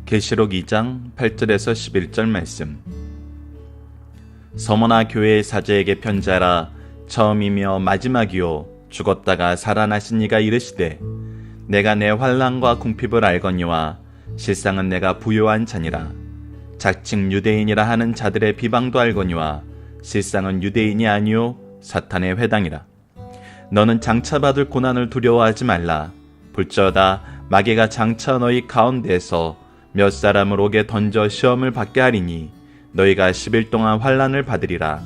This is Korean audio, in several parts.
계시록 2장 8절에서 11절 말씀. 서머나 교회의 사제에게 편지하라. 처음이며 마지막이요 죽었다가 살아나신 이가 이르시되 내가 내 환난과 궁핍을 알거니와 실상은 내가 부요한 자니라. 자칭 유대인이라 하는 자들의 비방도 알거니와 실상은 유대인이 아니요 사탄의 회당이라. 너는 장차 받을 고난을 두려워하지 말라. 볼지어다 마귀가 장차 너희 가운데에서 몇 사람을 옥에 던져 시험을 받게 하리니 너희가 10일 동안 환난을 받으리라.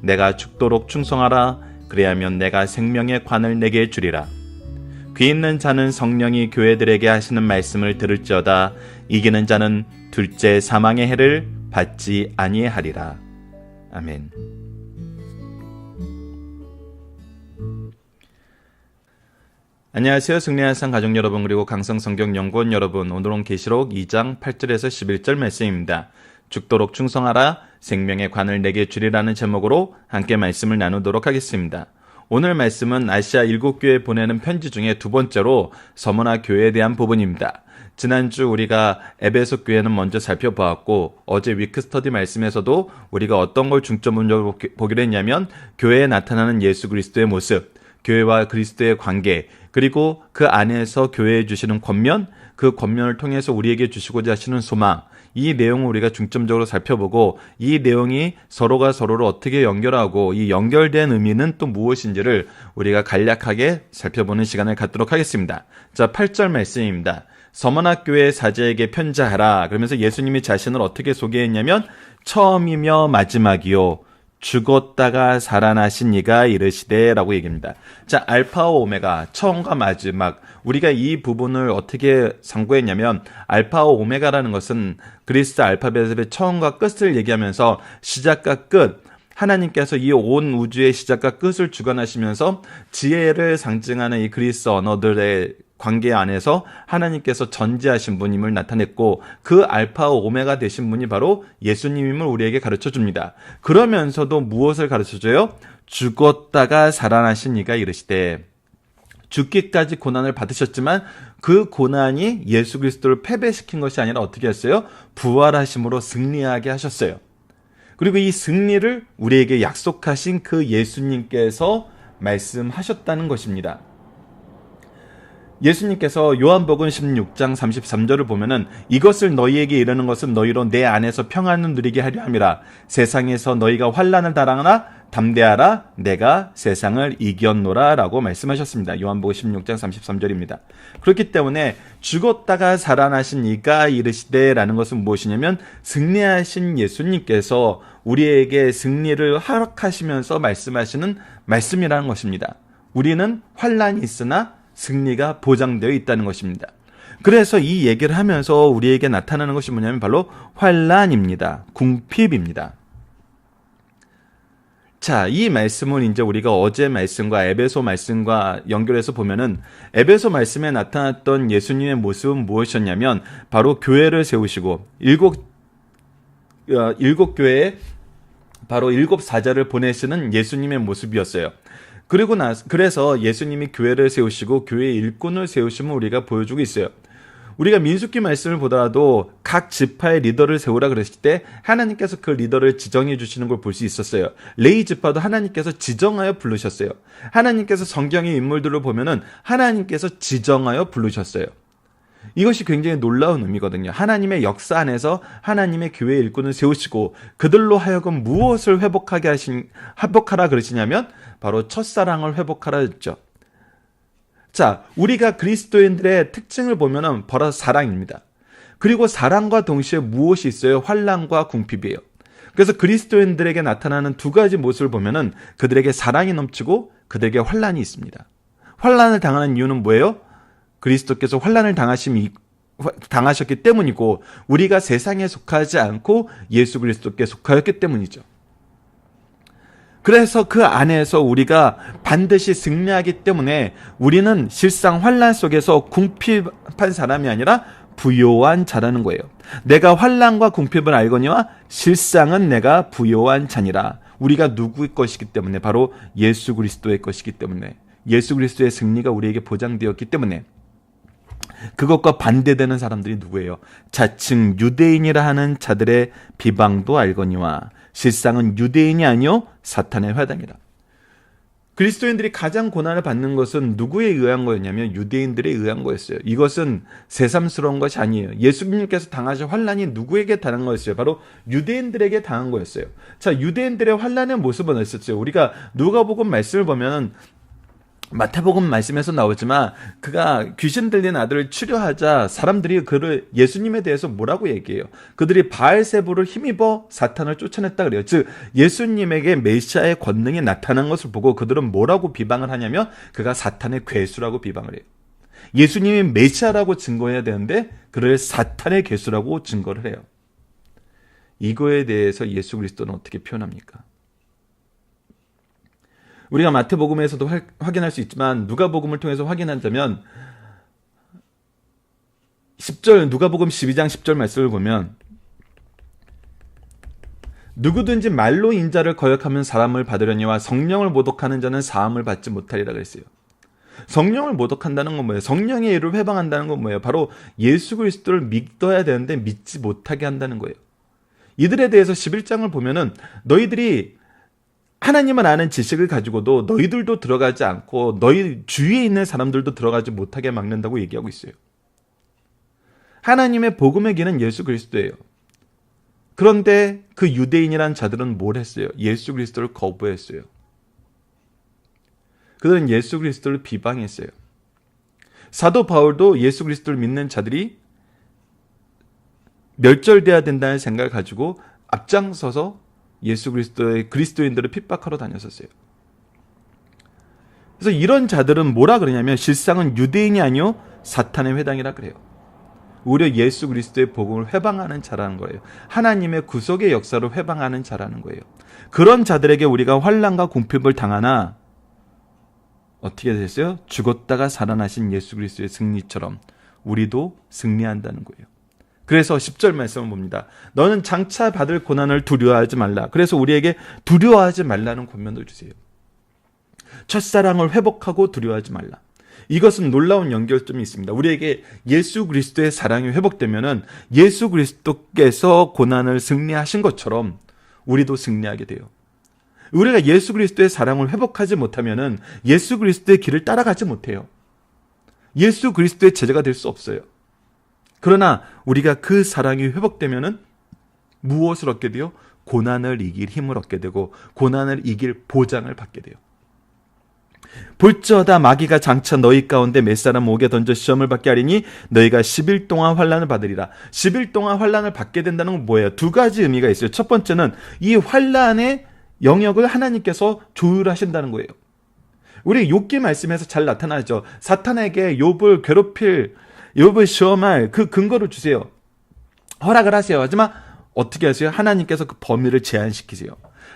내가 죽도록 충성하라. 그리하면 내가 생명의 관을 내게 주리라. 귀 있는 자는 성령이 교회들에게 하시는 말씀을 들을지어다. 이기는 자는 둘째 사망의 해를 받지 아니하리라. 아멘. 안녕하세요. 승리한산 가족 여러분, 그리고 강성성경연구원 여러분, 오늘은 계시록 2장 8절에서 11절 말씀입니다. 죽도록 충성하라. 생명의 관을 내게 주리라는 제목으로 함께 말씀을 나누도록 하겠습니다. 오늘 말씀은 아시아 7교회에 보내는 편지 중에 두 번째로 서머나 교회에 대한 부분입니다. 지난주 우리가 에베소 교회는 먼저 살펴보았고, 어제 위크스터디 말씀에서도 우리가 어떤 걸 중점적으로 보기로 했냐면 교회에 나타나는 예수 그리스도의 모습, 교회와 그리스도의 관계, 그리고 그 안에서 교회에 주시는 권면, 그 권면을 통해서 우리에게 주시고자 하시는 소망, 이 내용을 우리가 중점적으로 살펴보고, 이 내용이 서로가 서로를 어떻게 연결하고 이 연결된 의미는 또 무엇인지를 우리가 간략하게 살펴보는 시간을 갖도록 하겠습니다. 자, 8절 말씀입니다. 서머나 교회 사제에게 편지하라. 그러면서 예수님이 자신을 어떻게 소개했냐면 처음이며 마지막이요 죽었다가 살아나신 이가 이르시되 라고 얘기합니다. 자, 알파와 오메가, 처음과 마지막, 우리가 이 부분을 어떻게 상고했냐면 알파와 오메가라는 것은 그리스 알파벳의 처음과 끝을 얘기하면서 시작과 끝, 하나님께서 이 온 우주의 시작과 끝을 주관하시면서 지혜를 상징하는 이 그리스 언어들의 관계 안에서 하나님께서 전지하신 분임을 나타냈고, 그 알파와 오메가 되신 분이 바로 예수님임을 우리에게 가르쳐줍니다. 그러면서도 무엇을 가르쳐줘요? 죽었다가 살아나신 이가 이르시되, 죽기까지 고난을 받으셨지만 그 고난이 예수 그리스도를 패배시킨 것이 아니라 어떻게 했어요? 부활하심으로 승리하게 하셨어요. 그리고 이 승리를 우리에게 약속하신 그 예수님께서 말씀하셨다는 것입니다. 예수님께서 요한복음 16장 33절을 보면은 이것을 너희에게 이르는 것은 너희로 내 안에서 평안을 누리게 하려 함이라. 세상에서 너희가 환난을 당하나 담대하라. 내가 세상을 이겼노라 라고 말씀하셨습니다. 요한복음 16장 33절입니다. 그렇기 때문에 죽었다가 살아나신 이가 이르시되 라는 것은 무엇이냐면 승리하신 예수님께서 우리에게 승리를 허락하시면서 말씀하시는 말씀이라는 것입니다. 우리는 환난이 있으나 승리가 보장되어 있다는 것입니다. 그래서 이 얘기를 하면서 우리에게 나타나는 것이 뭐냐면 바로 환난입니다. 궁핍입니다. 자, 이 말씀은 이제 우리가 어제 말씀과 에베소 말씀과 연결해서 보면은 에베소 말씀에 나타났던 예수님의 모습은 무엇이었냐면 바로 교회를 세우시고 일곱 교회에 바로 7 사자를 보내시는 예수님의 모습이었어요. 그래서 예수님이 교회를 세우시고 교회의 일꾼을 세우심을 우리가 보여주고 있어요. 우리가 민수기 말씀을 보더라도 각 지파의 리더를 세우라 그랬을 때 하나님께서 그 리더를 지정해 주시는 걸 볼 수 있었어요. 레위 지파도 하나님께서 지정하여 부르셨어요. 하나님께서 성경의 인물들을 보면은 하나님께서 지정하여 부르셨어요. 이것이 굉장히 놀라운 의미거든요. 하나님의 역사 안에서 하나님의 교회 일꾼을 세우시고 그들로 하여금 무엇을 회복하라 그러시냐면 바로 첫사랑을 회복하라 했죠. 자, 우리가 그리스도인들의 특징을 보면은 바로 사랑입니다. 그리고 사랑과 동시에 무엇이 있어요? 환난과 궁핍이에요. 그래서 그리스도인들에게 나타나는 두 가지 모습을 보면은 그들에게 사랑이 넘치고 그들에게 환난이 있습니다. 환난을 당하는 이유는 뭐예요? 그리스도께서 환난을 당하셨기 때문이고 우리가 세상에 속하지 않고 예수 그리스도께 속하였기 때문이죠. 그래서 그 안에서 우리가 반드시 승리하기 때문에 우리는 실상 환난 속에서 궁핍한 사람이 아니라 부요한 자라는 거예요. 내가 환난과 궁핍을 알거니와 실상은 내가 부요한 자니라. 우리가 누구의 것이기 때문에 바로 예수 그리스도의 것이기 때문에 예수 그리스도의 승리가 우리에게 보장되었기 때문에 그것과 반대되는 사람들이 누구예요? 자칭 유대인이라 하는 자들의 비방도 알거니와 실상은 유대인이 아니요 사탄의 회당이라. 그리스도인들이 가장 고난을 받는 것은 누구에 의한 거였냐면 유대인들에 의한 거였어요. 이것은 새삼스러운 것이 아니에요. 예수님께서 당하신 환난이 누구에게 당한 거였어요? 바로 유대인들에게 당한 거였어요. 자, 유대인들의 환난의 모습은 어땠어요? 우리가 누가복음 말씀을 보면 마태복음 말씀에서 나오지만 그가 귀신 들린 아들을 치료하자 사람들이 그를 예수님에 대해서 뭐라고 얘기해요? 그들이 바알세부를 힘입어 사탄을 쫓아냈다 그래요. 즉 예수님에게 메시아의 권능이 나타난 것을 보고 그들은 뭐라고 비방을 하냐면 그가 사탄의 괴수라고 비방을 해요. 예수님이 메시아라고 증거해야 되는데 그를 사탄의 괴수라고 증거를 해요. 이거에 대해서 예수 그리스도는 어떻게 표현합니까? 우리가 마태복음에서도 확인할 수 있지만 누가복음을 통해서 확인한다면 10절 누가복음 12장 10절 말씀을 보면 누구든지 말로 인자를 거역하면 사람을 받으려니와 성령을 모독하는 자는 사함을 받지 못하리라 그랬어요. 성령을 모독한다는 건 뭐예요? 성령의 일을 회방한다는 건 뭐예요? 바로 예수 그리스도를 믿어야 되는데 믿지 못하게 한다는 거예요. 이들에 대해서 11장을 보면은 너희들이 하나님을 아는 지식을 가지고도 너희들도 들어가지 않고 너희 주위에 있는 사람들도 들어가지 못하게 막는다고 얘기하고 있어요. 하나님의 복음의 길은 예수 그리스도예요. 그런데 그 유대인이란 자들은 뭘 했어요? 예수 그리스도를 거부했어요. 그들은 예수 그리스도를 비방했어요. 사도 바울도 예수 그리스도를 믿는 자들이 멸절돼야 된다는 생각을 가지고 앞장서서 예수 그리스도의 그리스도인들을 핍박하러 다녔었어요. 그래서 이런 자들은 뭐라 그러냐면 실상은 유대인이 아니요 사탄의 회당이라 그래요. 오히려 예수 그리스도의 복음을 회방하는 자라는 거예요. 하나님의 구속의 역사를 회방하는 자라는 거예요. 그런 자들에게 우리가 환난과 공핍을 당하나 어떻게 됐어요? 죽었다가 살아나신 예수 그리스도의 승리처럼 우리도 승리한다는 거예요. 그래서 10절 말씀을 봅니다. 너는 장차 받을 고난을 두려워하지 말라. 그래서 우리에게 두려워하지 말라는 권면을 주세요. 첫사랑을 회복하고 두려워하지 말라. 이것은 놀라운 연결점이 있습니다. 우리에게 예수 그리스도의 사랑이 회복되면은 예수 그리스도께서 고난을 승리하신 것처럼 우리도 승리하게 돼요. 우리가 예수 그리스도의 사랑을 회복하지 못하면은 예수 그리스도의 길을 따라가지 못해요. 예수 그리스도의 제자가 될 수 없어요. 그러나 우리가 그 사랑이 회복되면은 무엇을 얻게 돼요? 고난을 이길 힘을 얻게 되고 고난을 이길 보장을 받게 돼요. 볼지어다 마귀가 장차 너희 가운데 몇 사람 목에 던져 시험을 받게 하리니 너희가 10일 동안 환난을 받으리라. 10일 동안 환난을 받게 된다는 건 뭐예요? 두 가지 의미가 있어요. 첫 번째는 이 환난의 영역을 하나님께서 조율하신다는 거예요. 우리 욥기 말씀에서 잘 나타나죠. 사탄에게 욥을 괴롭힐 욥을 시험할 그 근거를 주세요. 허락을 하세요. 하지만 어떻게 하세요? 하나님께서 그 범위를 제한시키세요.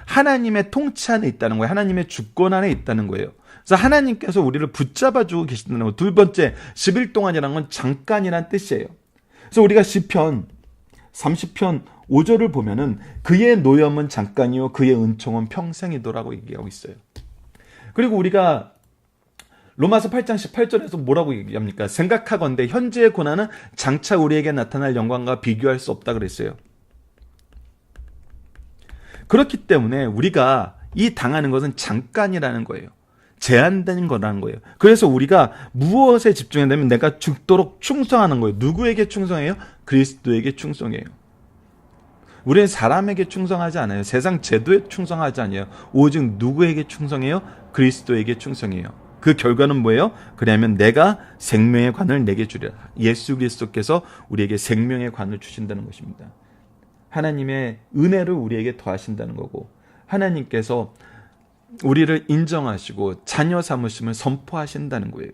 하나님의 통치 안에 있다는 거예요. 하나님의 주권 안에 있다는 거예요. 그래서 하나님께서 우리를 붙잡아주고 계신다는 거예요. 두 번째, 10일 동안이라는 건 잠깐이란 뜻이에요. 그래서 우리가 시편 30편 5절을 보면은 그의 노염은 잠깐이요 그의 은총은 평생이더라고 얘기하고 있어요. 그리고 우리가 로마서 8장 18절에서 뭐라고 얘기합니까? 생각하건대 현재의 고난은 장차 우리에게 나타날 영광과 비교할 수 없다 그랬어요. 그렇기 때문에 우리가 이 당하는 것은 잠깐이라는 거예요. 제한된 거라는 거예요. 그래서 우리가 무엇에 집중해야 되면 내가 죽도록 충성하는 거예요. 누구에게 충성해요? 그리스도에게 충성해요. 우리는 사람에게 충성하지 않아요. 세상 제도에 충성하지 않아요. 오직 누구에게 충성해요? 그리스도에게 충성해요. 그 결과는 뭐예요? 그러면 내가 생명의 관을 내게 주리라. 예수 그리스도께서 우리에게 생명의 관을 주신다는 것입니다. 하나님의 은혜를 우리에게 더하신다는 거고 하나님께서 우리를 인정하시고 자녀 삼으심을 선포하신다는 거예요.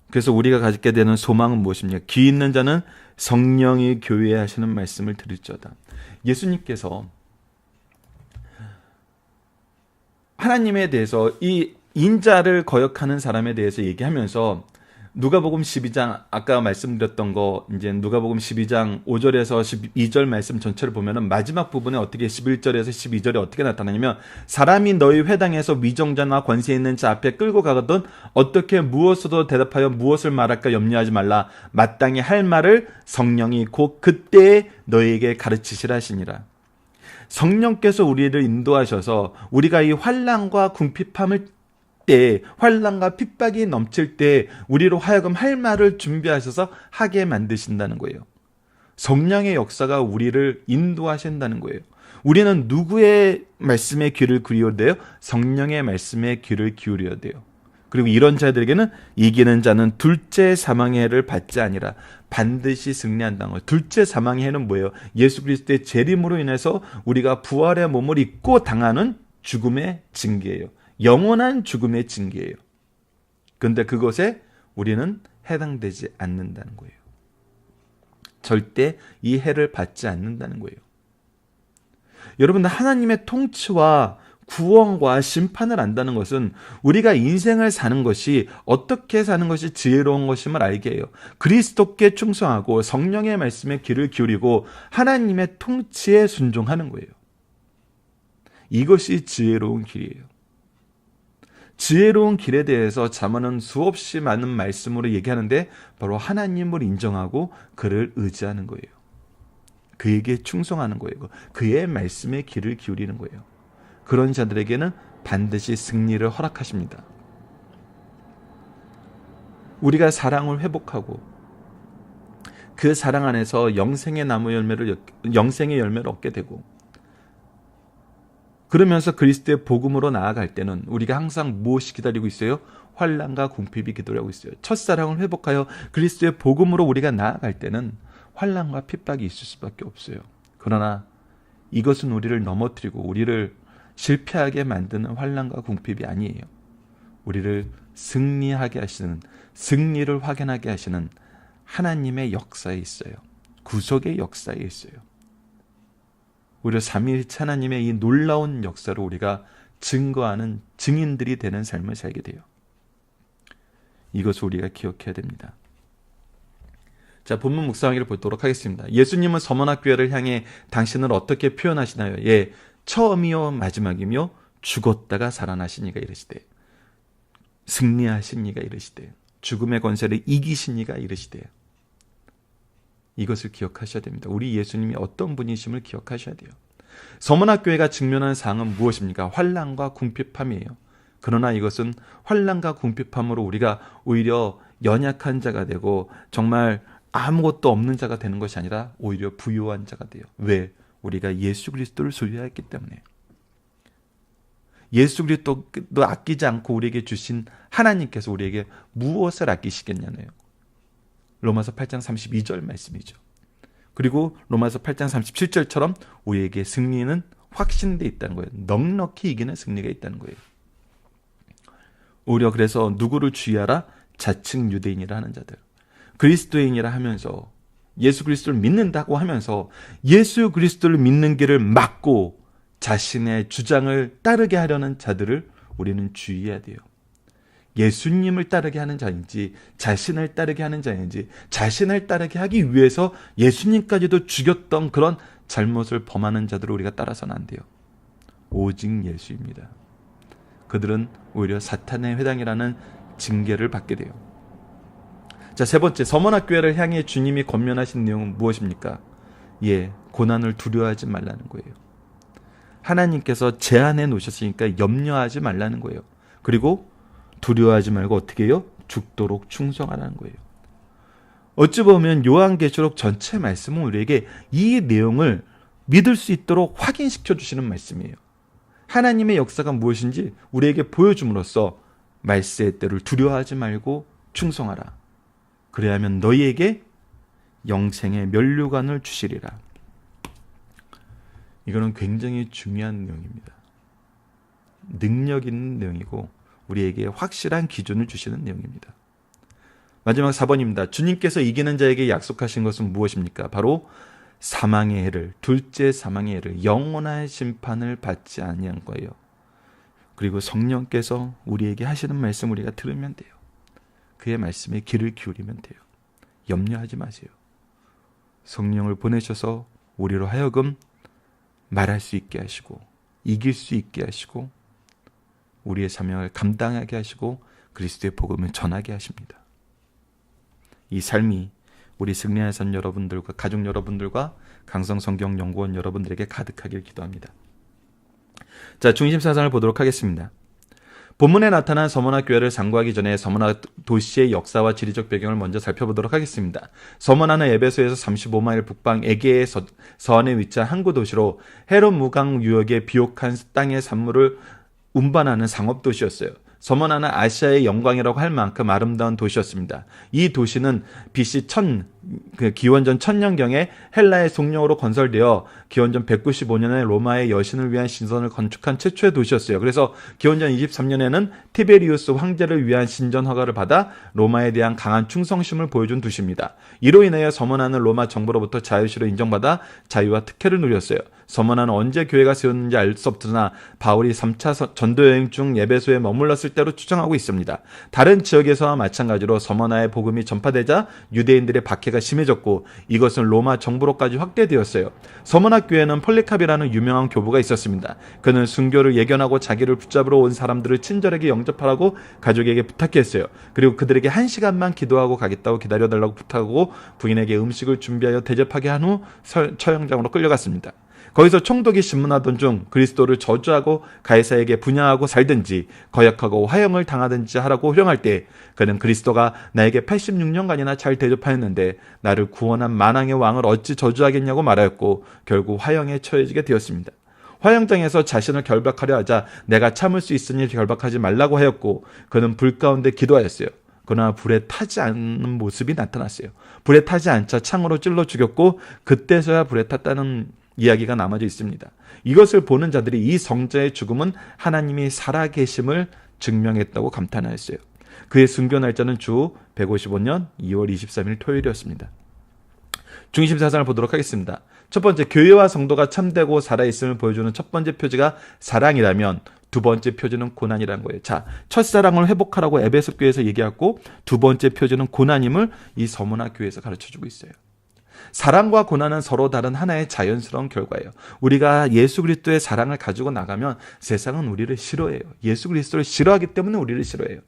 그래서 우리가 가지게 되는 소망은 무엇입니까? 귀 있는 자는 성령이 교회에 하시는 말씀을 들을지어다. 예수님께서 하나님에 대해서 이 인자를 거역하는 사람에 대해서 얘기하면서 누가복음 12장 아까 말씀드렸던 거 이제 누가복음 12장 5절에서 12절 말씀 전체를 보면은 마지막 부분에 어떻게 11절에서 12절에 어떻게 나타나냐면 사람이 너희 회당에서 위정자나 권세 있는 자 앞에 끌고 가거든 어떻게 무엇으로 대답하여 무엇을 말할까 염려하지 말라 마땅히 할 말을 성령이 곧 그때에 너희에게 가르치시라 하시니라. 성령께서 우리를 인도하셔서 우리가 이 환난과 궁핍함을 때 환난과 핍박이 넘칠 때 우리로 하여금 할 말을 준비하셔서 하게 만드신다는 거예요. 성령의 역사가 우리를 인도하신다는 거예요. 우리는 누구의 말씀에 귀를 기울여야 돼요? 성령의 말씀에 귀를 기울여야 돼요. 그리고 이런 자들에게는 이기는 자는 둘째 사망의 해를 받지 아니라 반드시 승리한다는 거예요. 둘째 사망의 해는 뭐예요? 예수 그리스도의 재림으로 인해서 우리가 부활의 몸을 입고 당하는 죽음의 징계예요. 영원한 죽음의 징계예요. 그런데 그것에 우리는 해당되지 않는다는 거예요. 절대 이 해를 받지 않는다는 거예요. 여러분, 하나님의 통치와 구원과 심판을 안다는 것은 우리가 인생을 사는 것이 어떻게 사는 것이 지혜로운 것임을 알게 해요. 그리스도께 충성하고 성령의 말씀에 귀를 기울이고 하나님의 통치에 순종하는 거예요. 이것이 지혜로운 길이에요. 지혜로운 길에 대해서 잠언은 수없이 많은 말씀으로 얘기하는데 바로 하나님을 인정하고 그를 의지하는 거예요. 그에게 충성하는 거예요. 그의 말씀에 귀를 기울이는 거예요. 그런 자들에게는 반드시 승리를 허락하십니다. 우리가 사랑을 회복하고 그 사랑 안에서 영생의 열매를 얻게 되고 그러면서 그리스도의 복음으로 나아갈 때는 우리가 항상 무엇이 기다리고 있어요? 환난과 궁핍이 기다리고 있어요. 첫사랑을 회복하여 그리스도의 복음으로 우리가 나아갈 때는 환난과 핍박이 있을 수밖에 없어요. 그러나 이것은 우리를 넘어뜨리고 우리를 실패하게 만드는 환난과 궁핍이 아니에요. 우리를 승리하게 하시는, 승리를 확인하게 하시는 하나님의 역사에 있어요. 구속의 역사에 있어요. 오히려 삼위일체 하나님의 이 놀라운 역사를 우리가 증거하는 증인들이 되는 삶을 살게 돼요. 이것을 우리가 기억해야 됩니다. 자, 본문 묵상하기를 보도록 하겠습니다. 예수님은 서머나교회를 향해 당신을 어떻게 표현하시나요? 예, 처음이요 마지막이며 죽었다가 살아나신 이가 이르시되 승리하신 이가 이르시되 죽음의 권세를 이기신 이가 이르시되 이것을 기억하셔야 됩니다. 우리 예수님이 어떤 분이심을 기억하셔야 돼요. 서머나교회가 직면하는 상황은 무엇입니까? 환난과 궁핍함이에요. 그러나 이것은 환난과 궁핍함으로 우리가 오히려 연약한 자가 되고 정말 아무것도 없는 자가 되는 것이 아니라 오히려 부유한 자가 돼요. 왜? 우리가 예수 그리스도를 소유했기 때문에. 예수 그리스도도 아끼지 않고 우리에게 주신 하나님께서 우리에게 무엇을 아끼시겠냐네요. 로마서 8장 32절 말씀이죠. 그리고 로마서 8장 37절처럼 우리에게 승리는 확신되어 있다는 거예요. 넉넉히 이기는 승리가 있다는 거예요. 오히려 그래서 누구를 주의하라? 자칭 유대인이라 하는 자들. 그리스도인이라 하면서 예수 그리스도를 믿는다고 하면서 예수 그리스도를 믿는 길을 막고 자신의 주장을 따르게 하려는 자들을 우리는 주의해야 돼요. 예수님을 따르게 하는 자인지 자신을 따르게 하는 자인지 자신을 따르게 하기 위해서 예수님까지도 죽였던 그런 잘못을 범하는 자들을 우리가 따라서는 안 돼요. 오직 예수입니다. 그들은 오히려 사탄의 회당이라는 징계를 받게 돼요. 자, 세 번째, 서머나교회를 향해 주님이 권면하신 내용은 무엇입니까? 예, 고난을 두려워하지 말라는 거예요. 하나님께서 제한해 놓으셨으니까 염려하지 말라는 거예요. 그리고 두려워하지 말고 어떻게 해요? 죽도록 충성하라는 거예요. 어찌 보면 요한계시록 전체 말씀은 우리에게 이 내용을 믿을 수 있도록 확인시켜 주시는 말씀이에요. 하나님의 역사가 무엇인지 우리에게 보여줌으로써 말세의 때를 두려워하지 말고 충성하라. 그래야면 너희에게 영생의 면류관을 주시리라. 이거는 굉장히 중요한 내용입니다. 능력 있는 내용이고 우리에게 확실한 기준을 주시는 내용입니다. 마지막 4번입니다. 주님께서 이기는 자에게 약속하신 것은 무엇입니까? 바로 사망의 해를, 둘째 사망의 해를, 영원한 심판을 받지 아니한 거예요. 그리고 성령께서 우리에게 하시는 말씀 우리가 들으면 돼요. 그의 말씀에 귀를 기울이면 돼요. 염려하지 마세요. 성령을 보내셔서 우리로 하여금 말할 수 있게 하시고 이길 수 있게 하시고 우리의 사명을 감당하게 하시고 그리스도의 복음을 전하게 하십니다. 이 삶이 우리 승리의 산 여러분들과 가족 여러분들과 강성성경연구원 여러분들에게 가득하길 기도합니다. 자, 중심 사상을 보도록 하겠습니다. 본문에 나타난 서머나 교회를 상고하기 전에 서머나 도시의 역사와 지리적 배경을 먼저 살펴보도록 하겠습니다. 서머나는 에베소에서 35마일 북방 에게의 서안에 위치한 항구 도시로 헤롯 무강 유역의 비옥한 땅의 산물을 운반하는 상업 도시였어요. 서머나는 아시아의 영광이라고 할 만큼 아름다운 도시였습니다. 이 도시는 BC 기원전 1000년경에 헬라의 속령으로 건설되어 기원전 195년에 로마의 여신을 위한 신전을 건축한 최초의 도시였어요. 그래서 기원전 23년에는 티베리우스 황제를 위한 신전 허가를 받아 로마에 대한 강한 충성심을 보여준 도시입니다. 이로 인하여 서머나는 로마 정부로부터 자유시로 인정받아 자유와 특혜를 누렸어요. 서머나는 언제 교회가 세웠는지 알 수 없으나 바울이 3차 전도여행 중 에베소에 머물렀을 때로 추정하고 있습니다. 다른 지역에서와 마찬가지로 서머나의 복음이 전파되자 유대인들의 박해가 심해졌고 이것은 로마 정부로까지 확대되었어요. 서머나 교회는 폴리캅이라는 유명한 교부가 있었습니다. 그는 순교를 예견하고 자기를 붙잡으러 온 사람들을 친절하게 영접하라고 가족에게 부탁했어요. 그리고 그들에게 1시간만 기도하고 가겠다고 기다려달라고 부탁하고 부인에게 음식을 준비하여 대접하게 한 후 처형장으로 끌려갔습니다. 거기서 총독이 신문하던 중 그리스도를 저주하고 가이사에게 분양하고 살든지 거역하고 화형을 당하든지 하라고 호령할 때 그는 그리스도가 나에게 86년간이나 잘 대접하였는데 나를 구원한 만왕의 왕을 어찌 저주하겠냐고 말하였고 결국 화형에 처해지게 되었습니다. 화형장에서 자신을 결박하려 하자 내가 참을 수 있으니 결박하지 말라고 하였고 그는 불 가운데 기도하였어요. 그러나 불에 타지 않는 모습이 나타났어요. 불에 타지 않자 창으로 찔러 죽였고 그때서야 불에 탔다는 이야기가 남아져 있습니다. 이것을 보는 자들이 이 성자의 죽음은 하나님이 살아계심을 증명했다고 감탄하였어요. 그의 순교 날짜는 주 155년 2월 23일 토요일이었습니다. 중심 사상을 보도록 하겠습니다. 첫 번째, 교회와 성도가 참되고 살아있음을 보여주는 첫 번째 표지가 사랑이라면 두 번째 표지는 고난이라는 거예요. 자, 첫사랑을 회복하라고 에베소 교회에서 얘기하고 두 번째 표지는 고난임을 이 서머나 교회에서 가르쳐주고 있어요. 사랑과 고난은 서로 다른 하나의 자연스러운 결과예요. 우리가 예수 그리스도의 사랑을 가지고 나가면 세상은 우리를 싫어해요. 예수 그리스도를 싫어하기 때문에 우리를 싫어해요.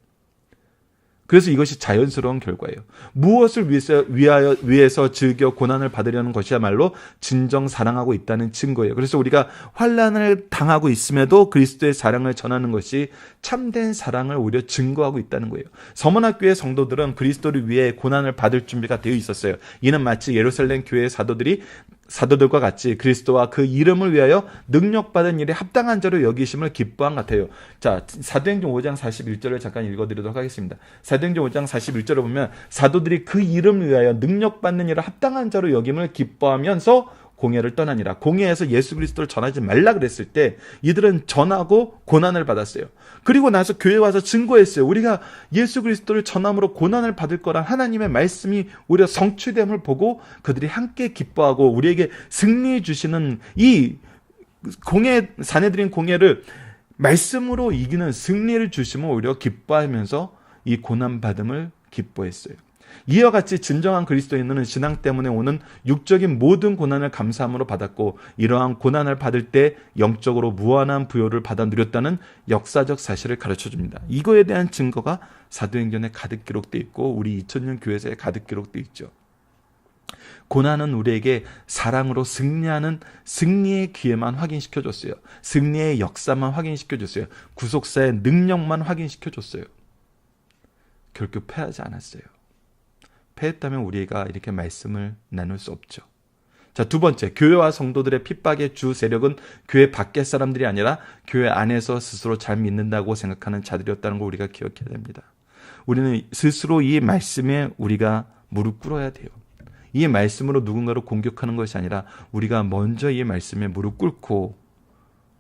그래서 이것이 자연스러운 결과예요. 무엇을 위해서 즐겨 고난을 받으려는 것이야말로 진정 사랑하고 있다는 증거예요. 그래서 우리가 환난을 당하고 있음에도 그리스도의 사랑을 전하는 것이 참된 사랑을 오히려 증거하고 있다는 거예요. 서머나 교회 성도들은 그리스도를 위해 고난을 받을 준비가 되어 있었어요. 이는 마치 예루살렘 교회의 사도들과 같이 그리스도와 그 이름을 위하여 능력받은 일에 합당한 자로 여기심을 기뻐한 같아요. 자, 사도행전 5장 41절을 잠깐 읽어드리도록 하겠습니다. 사도행전 5장 41절을 보면 사도들이 그 이름을 위하여 능력받는 일에 합당한 자로 여김을 기뻐하면서 공회를 떠나니라. 공회에서 예수 그리스도를 전하지 말라 그랬을 때 이들은 전하고 고난을 받았어요. 그리고 나서 교회에 와서 증거했어요. 우리가 예수 그리스도를 전함으로 고난을 받을 거란 하나님의 말씀이 오히려 성취됨을 보고 그들이 함께 기뻐하고 우리에게 승리 주시는 이 공회, 사내들인 공회를 말씀으로 이기는 승리를 주시면 오히려 기뻐하면서 이 고난받음을 기뻐했어요. 이와 같이 진정한 그리스도인은 신앙 때문에 오는 육적인 모든 고난을 감사함으로 받았고 이러한 고난을 받을 때 영적으로 무한한 부요를 받아 누렸다는 역사적 사실을 가르쳐줍니다. 이거에 대한 증거가 사도행전에 가득 기록되어 있고 우리 2000년 교회사에 가득 기록되어 있죠. 고난은 우리에게 사랑으로 승리하는 승리의 기회만 확인시켜줬어요. 승리의 역사만 확인시켜줬어요. 구속사의 능력만 확인시켜줬어요. 결코 패하지 않았어요. 패했다면 우리가 이렇게 말씀을 나눌 수 없죠. 자, 두 번째, 교회와 성도들의 핍박의 주 세력은 교회 밖의 사람들이 아니라 교회 안에서 스스로 잘 믿는다고 생각하는 자들이었다는 걸 우리가 기억해야 됩니다. 우리는 스스로 이 말씀에 우리가 무릎 꿇어야 돼요. 이 말씀으로 누군가를 공격하는 것이 아니라 우리가 먼저 이 말씀에 무릎 꿇고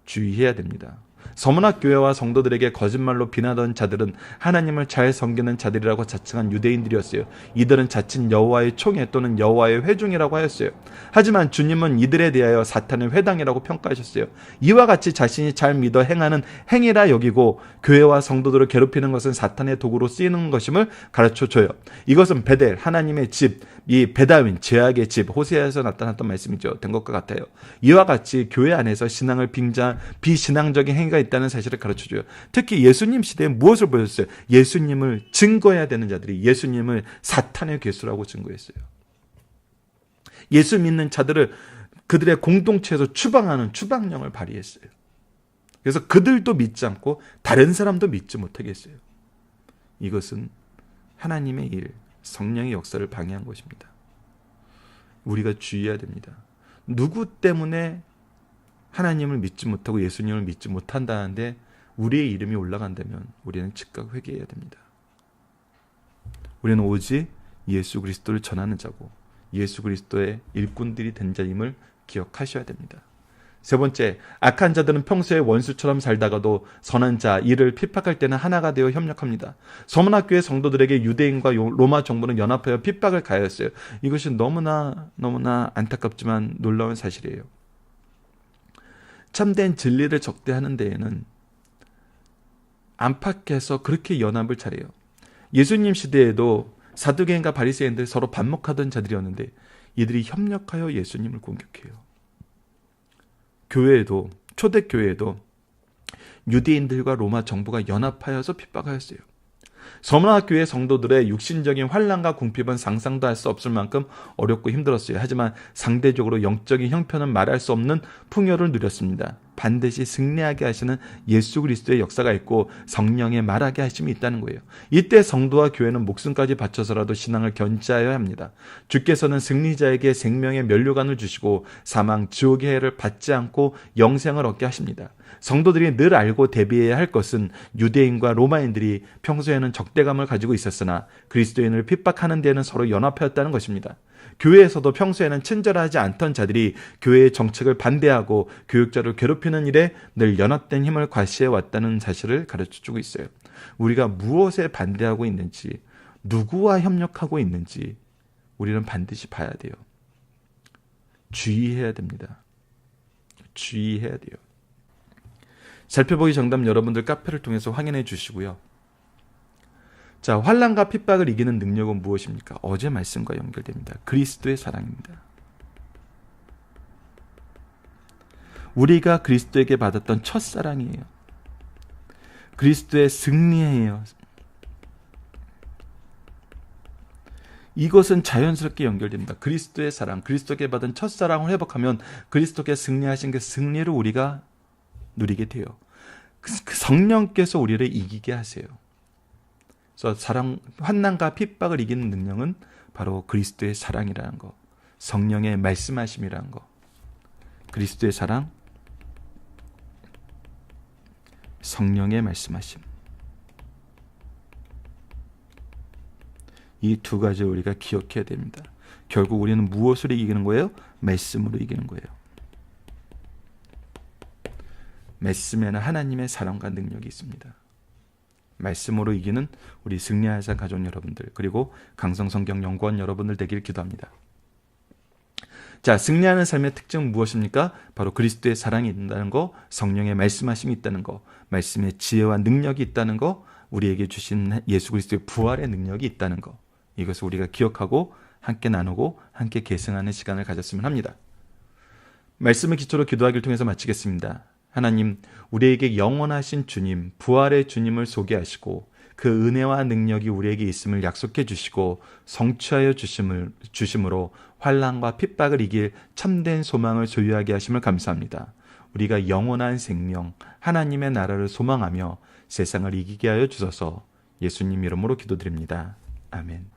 주의해야 됩니다. 서문학 교회와 성도들에게 거짓말로 비난하던 자들은 하나님을 잘 섬기는 자들이라고 자칭한 유대인들이었어요. 이들은 자칭 여호와의 총회 또는 여호와의 회중이라고 하였어요. 하지만 주님은 이들에 대하여 사탄의 회당이라고 평가하셨어요. 이와 같이 자신이 잘 믿어 행하는 행위라 여기고 교회와 성도들을 괴롭히는 것은 사탄의 도구로 쓰이는 것임을 가르쳐줘요. 이것은 베델, 하나님의 집, 이 베다윈, 죄악의 집, 호세아에서 나타났던 말씀이죠. 된 것과 같아요. 이와 같이 교회 안에서 신앙을 비신앙적인 행위가 있다는 사실을 가르쳐줘요. 특히 예수님 시대에 무엇을 보였어요? 예수님을 증거해야 되는 자들이 예수님을 사탄의 괴수라고 증거했어요. 예수 믿는 자들을 그들의 공동체에서 추방하는 추방령을 발휘했어요. 그래서 그들도 믿지 않고 다른 사람도 믿지 못하게 했어요. 이것은 하나님의 일, 성령의 역사를 방해한 것입니다. 우리가 주의해야 됩니다. 누구 때문에 하나님을 믿지 못하고 예수님을 믿지 못한다는데 우리의 이름이 올라간다면 우리는 즉각 회개해야 됩니다. 우리는 오직 예수 그리스도를 전하는 자고 예수 그리스도의 일꾼들이 된 자임을 기억하셔야 됩니다. 세 번째, 악한 자들은 평소에 원수처럼 살다가도 선한 자, 이를 핍박할 때는 하나가 되어 협력합니다. 서문학교의 성도들에게 유대인과 로마 정부는 연합하여 핍박을 가하였어요. 이것이 너무나 안타깝지만 놀라운 사실이에요. 참된 진리를 적대하는 데에는 안팎에서 그렇게 연합을 잘해요. 예수님 시대에도 사두개인과 바리새인들 서로 반목하던 자들이었는데 이들이 협력하여 예수님을 공격해요. 교회에도, 초대교회에도 유대인들과 로마 정부가 연합하여서 핍박하였어요. 서문학교의 성도들의 육신적인 환난과 궁핍은 상상도 할 수 없을 만큼 어렵고 힘들었어요. 하지만 상대적으로 영적인 형편은 말할 수 없는 풍요를 누렸습니다. 반드시 승리하게 하시는 예수 그리스도의 역사가 있고 성령의 말하게 하심이 있다는 거예요. 이때 성도와 교회는 목숨까지 바쳐서라도 신앙을 견지하여야 합니다. 주께서는 승리자에게 생명의 면류관을 주시고 사망, 지옥의 해를 받지 않고 영생을 얻게 하십니다. 성도들이 늘 알고 대비해야 할 것은 유대인과 로마인들이 평소에는 적대감을 가지고 있었으나 그리스도인을 핍박하는 데는 서로 연합하였다는 것입니다. 교회에서도 평소에는 친절하지 않던 자들이 교회의 정책을 반대하고 교육자를 괴롭히는 일에 늘 연합된 힘을 과시해 왔다는 사실을 가르쳐주고 있어요. 우리가 무엇에 반대하고 있는지, 누구와 협력하고 있는지 우리는 반드시 봐야 돼요. 주의해야 됩니다. 주의해야 돼요. 살펴보기 정답 여러분들 카페를 통해서 확인해 주시고요. 자, 환난과 핍박을 이기는 능력은 무엇입니까? 어제 말씀과 연결됩니다. 그리스도의 사랑입니다. 우리가 그리스도에게 받았던 첫사랑이에요. 그리스도의 승리예요. 이것은 자연스럽게 연결됩니다. 그리스도의 사랑, 그리스도에게 받은 첫사랑을 회복하면 그리스도께 승리하신 그 승리를 우리가 누리게 돼요. 그 성령께서 우리를 이기게 하세요. 그래서 환난과 핍박을 이기는 능력은 바로 그리스도의 사랑이라는 거, 성령의 말씀하심이라는 거, 그리스도의 사랑, 성령의 말씀하심. 이 두 가지 우리가 기억해야 됩니다. 결국 우리는 무엇으로 이기는 거예요? 말씀으로 이기는 거예요. 말씀에는 하나님의 사랑과 능력이 있습니다. 말씀으로 이기는 우리 승리하사 가족 여러분들, 그리고 강성성경연구원 여러분들 되길 기도합니다. 자, 승리하는 삶의 특징은 무엇입니까? 바로 그리스도의 사랑이 있다는 거, 성령의 말씀하심이 있다는 거, 말씀의 지혜와 능력이 있다는 거, 우리에게 주신 예수 그리스도의 부활의 능력이 있다는 거, 이것을 우리가 기억하고 함께 나누고 함께 계승하는 시간을 가졌으면 합니다. 말씀을 기초로 기도하기를 통해서 마치겠습니다. 하나님, 우리에게 영원하신 주님, 부활의 주님을 소개하시고 그 은혜와 능력이 우리에게 있음을 약속해 주시고 성취하여 주심으로 환난과 핍박을 이길 참된 소망을 소유하게 하심을 감사합니다. 우리가 영원한 생명, 하나님의 나라를 소망하며 세상을 이기게 하여 주소서. 예수님 이름으로 기도드립니다. 아멘.